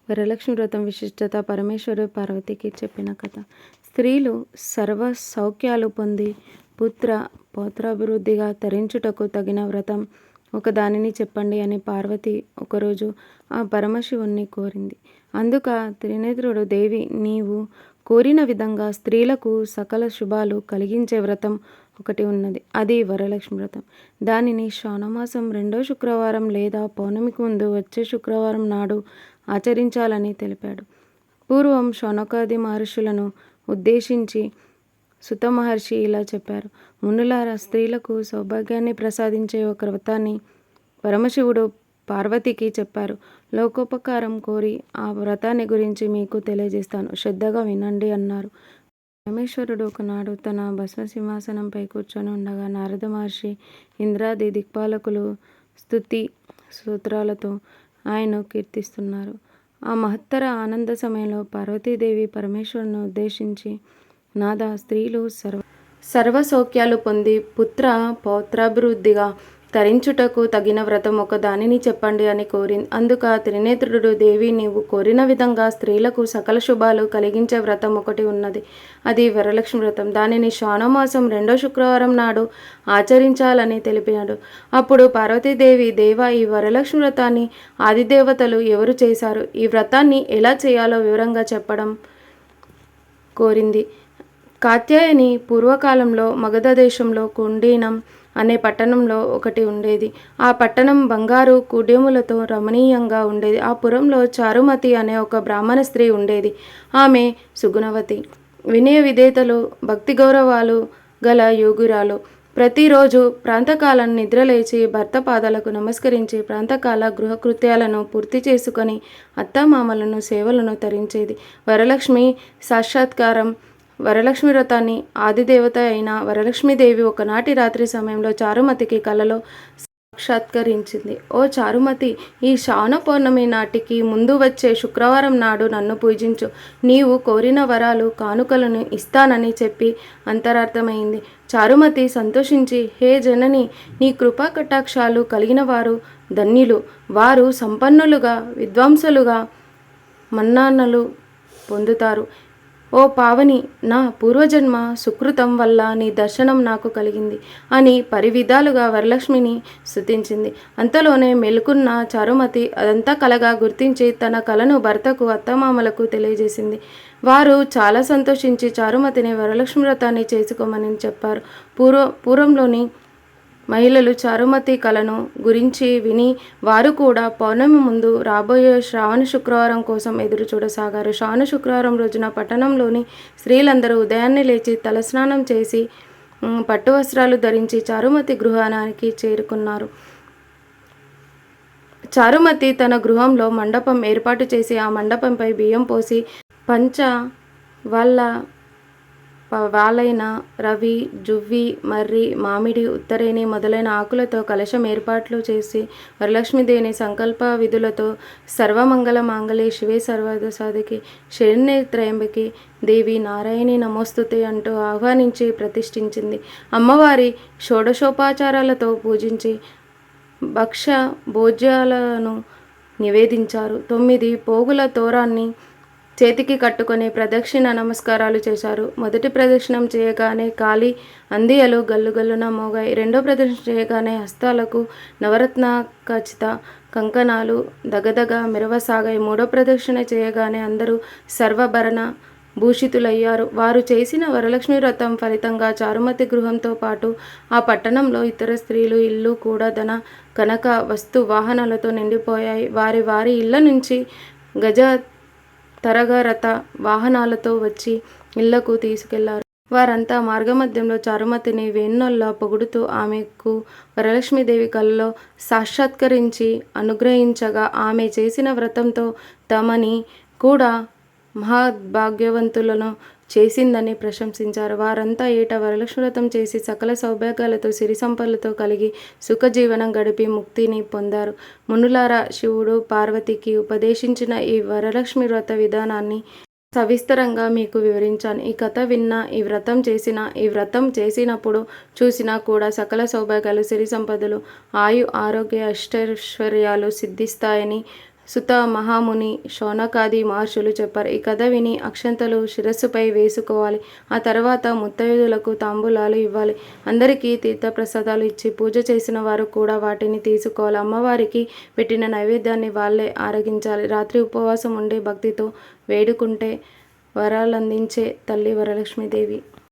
వరలక్ష్మి వ్రతం విశిష్టత పరమేశ్వరుడు పార్వతికి చెప్పిన కథ. స్త్రీలు సర్వ సౌఖ్యాలు పొంది పుత్ర పౌత్రాభివృద్ధిగా తరించుటకు తగిన వ్రతం ఒకదానిని చెప్పండి అని పార్వతి ఒకరోజు ఆ పరమశివుణ్ణి కోరింది. అందుక త్రినేత్రుడు, దేవి నీవు కోరిన విధంగా స్త్రీలకు సకల శుభాలు కలిగించే వ్రతం ఒకటి ఉన్నది. అది వరలక్ష్మి వ్రతం. దానిని శ్రావణమాసం 2వ శుక్రవారం లేదా పౌర్ణమికి ముందు వచ్చే శుక్రవారం నాడు ఆచరించాలని తెలిపాడు. పూర్వం శౌనకాది మహర్షులను ఉద్దేశించి సుత మహర్షి ఇలా చెప్పారు: మునులారా, స్త్రీలకు సౌభాగ్యాన్ని ప్రసాదించే ఒక వ్రతాన్ని పరమశివుడు పార్వతికి చెప్పారు. లోకోపకారం కోరి ఆ వ్రతాన్ని గురించి మీకు తెలియజేస్తాను, శ్రద్ధగా వినండి అన్నారు. పరమేశ్వరుడు ఒకనాడు తన భస్మ సింహాసనంపై కూర్చొని ఉండగా నారద మహర్షి, ఇంద్రాది దిక్పాలకులు స్తుతి స్తోత్రాలతో ఆయన్ను కీర్తిస్తున్నారు. ఆ మహత్తర ఆనంద సమయంలో పార్వతీదేవి పరమేశ్వరుని ఉద్దేశించి, నాదా, స్త్రీలు సర్వ సౌఖ్యాలు పొంది పుత్ర పౌత్రాభివృద్ధిగా తరించుటకు తగిన వ్రతం ఒక దానిని చెప్పండి అని కోరింది. అందుక త్రినేత్రుడు, దేవి నీవు కోరిన విధంగా స్త్రీలకు సకల శుభాలు కలిగించే వ్రతం ఒకటి ఉన్నది. అది వరలక్ష్మి వ్రతం. దానిని శ్రావణమాసం 2వ శుక్రవారం నాడు ఆచరించాలని తెలిపాడు. అప్పుడు పార్వతీదేవి, దేవా, ఈ వరలక్ష్మి వ్రతాన్ని ఆదిదేవతలు ఎవరు చేశారు? ఈ వ్రతాన్ని ఎలా చేయాలో వివరంగా చెప్పడం కోరింది. కాత్యాయని పూర్వకాలంలో మగధ దేశంలో కుండీనం అనే పట్టణంలో ఒకటి ఉండేది. ఆ పట్టణం బంగారు కుడ్యములతో రమణీయంగా ఉండేది. ఆ పురంలో చారుమతి అనే ఒక బ్రాహ్మణ స్త్రీ ఉండేది. ఆమె సుగుణవతి, వినయ విధేతలు, భక్తి గౌరవాలు గల యోగురాలు. ప్రతిరోజు ప్రాంతకాలం నిద్రలేచి భర్త పాదాలకు నమస్కరించి ప్రాంతకాల గృహకృత్యాలను పూర్తి చేసుకొని అత్తామామలను సేవలను తరించేది. వరలక్ష్మి సాక్షాత్కారం. వరలక్ష్మి వ్రతాన్ని ఆదిదేవత అయిన వరలక్ష్మీదేవి ఒకనాటి రాత్రి సమయంలో చారుమతికి కలలో సాక్షాత్కరించింది. ఓ చారుమతి, ఈ శ్రావణ పౌర్ణమి నాటికి ముందు వచ్చే శుక్రవారం నాడు నన్ను పూజించు. నీవు కోరిన వరాలు కానుకలను ఇస్తానని చెప్పి అంతరార్థమైంది. చారుమతి సంతోషించి, హే జనని, నీ కృపా కటాక్షాలు కలిగిన వారు ధన్యులు. వారు సంపన్నులుగా విద్వాంసులుగా మన్నానలు పొందుతారు. ఓ పావని, నా పూర్వజన్మ సుకృతం వల్ల నీ దర్శనం నాకు కలిగింది అని పరివిధాలుగా వరలక్ష్మిని స్తుతించింది. అంతలోనే మెలుకున్న చారుమతి అదంతా కలగా గుర్తించి తన కలను భర్తకు అత్తమామలకు తెలియజేసింది. వారు చాలా సంతోషించి చారుమతిని వరలక్ష్మి వ్రతాన్ని చేసుకోమని చెప్పారు. పూర్వంలోని మహిళలు చారుమతి కళను గురించి విని వారు కూడా పౌర్ణమి ముందు రాబోయే శ్రావణ శుక్రవారం కోసం ఎదురు చూడసాగారు. శ్రావణ శుక్రవారం రోజున పట్టణంలోని స్త్రీలందరూ ఉదయాన్నే లేచి తలస్నానం చేసి పట్టు వస్త్రాలు ధరించి చారుమతి గృహానికి చేరుకున్నారు. చారుమతి తన గృహంలో మండపం ఏర్పాటు చేసి ఆ మండపంపై బియ్యం పోసి పంచ వాలైన రవి, జువ్వి, మర్రి, మామిడి, ఉత్తరేణి మొదలైన ఆకులతో కలశం ఏర్పాట్లు చేసి వరలక్ష్మీదేవిని సంకల్ప విధులతో సర్వమంగళ మాంగళ్యే శివే సర్వార్థ సాధకే శరణ్యే త్రయంబకే దేవి నారాయణి నమోస్తుతే అంటూ ఆహ్వానించి ప్రతిష్ఠించింది. అమ్మవారి షోడశోపచారాలతో పూజించి భక్ష భోజ్యాలను నివేదించారు. 9 పోగుల తోరాన్ని చేతికి కట్టుకొని ప్రదక్షిణ నమస్కారాలు చేశారు. మొదటి ప్రదక్షిణం చేయగానే కాలి అందియలు గల్లుగల్లున మోగాయి. రెండో ప్రదక్షిణ చేయగానే హస్తాలకు నవరత్న ఖచిత కంకణాలు దగదగ మెరవసాగాయి. మూడో ప్రదక్షిణ చేయగానే అందరూ సర్వభరణ భూషితులయ్యారు. వారు చేసిన వరలక్ష్మి వ్రతం ఫలితంగా చారుమతి గృహంతో పాటు ఆ పట్టణంలో ఇతర స్త్రీలు ఇల్లు కూడా ధన కనక వస్తు వాహనాలతో నిండిపోయాయి. వారి వారి ఇళ్ల నుంచి గజ తరగరథ వాహనాలతో వచ్చి ఇళ్లకు తీసుకెళ్లారు. వారంతా మార్గమధ్యంలో చారుమతిని వేణ్ణొల్లా పొగుడుతూ ఆమెకు వరలక్ష్మీదేవి కలలో సాక్షాత్కరించి అనుగ్రహించగా ఆమె చేసిన వ్రతంతో తమని కూడా మహాభాగ్యవంతులను చేసిందని ప్రశంసించారు. వారంతా ఏటా వరలక్ష్మి వ్రతం చేసి సకల సౌభాగ్యాలతో సిరి సంపదలతో కలిగి సుఖజీవనం గడిపి ముక్తిని పొందారు. మునులారా, శివుడు పార్వతికి ఉపదేశించిన ఈ వరలక్ష్మి వ్రత విధానాన్ని సవిస్తరంగా మీకు వివరించాను. ఈ కథ విన్నా, ఈ వ్రతం చేసినప్పుడు చూసినా కూడా సకల సౌభాగ్యాలు, సిరి సంపదలు, ఆయు ఆరోగ్య అష్టైశ్వర్యాలు సిద్ధిస్తాయని సుత మహాముని, శౌనకాది మహర్షులు చెప్పారు. ఈ కథ విని అక్షంతలు శిరస్సుపై వేసుకోవాలి. ఆ తర్వాత ముత్తైదులకు తాంబూలాలు ఇవ్వాలి. అందరికీ తీర్థప్రసాదాలు ఇచ్చి పూజ చేసిన వారు కూడా వాటిని తీసుకోవాలి. అమ్మవారికి పెట్టిన నైవేద్యాన్ని వాళ్ళే ఆరగించాలి. రాత్రి ఉపవాసం ఉండి భక్తితో వేడుకుంటే వరాలందించే తల్లి వరలక్ష్మీదేవి.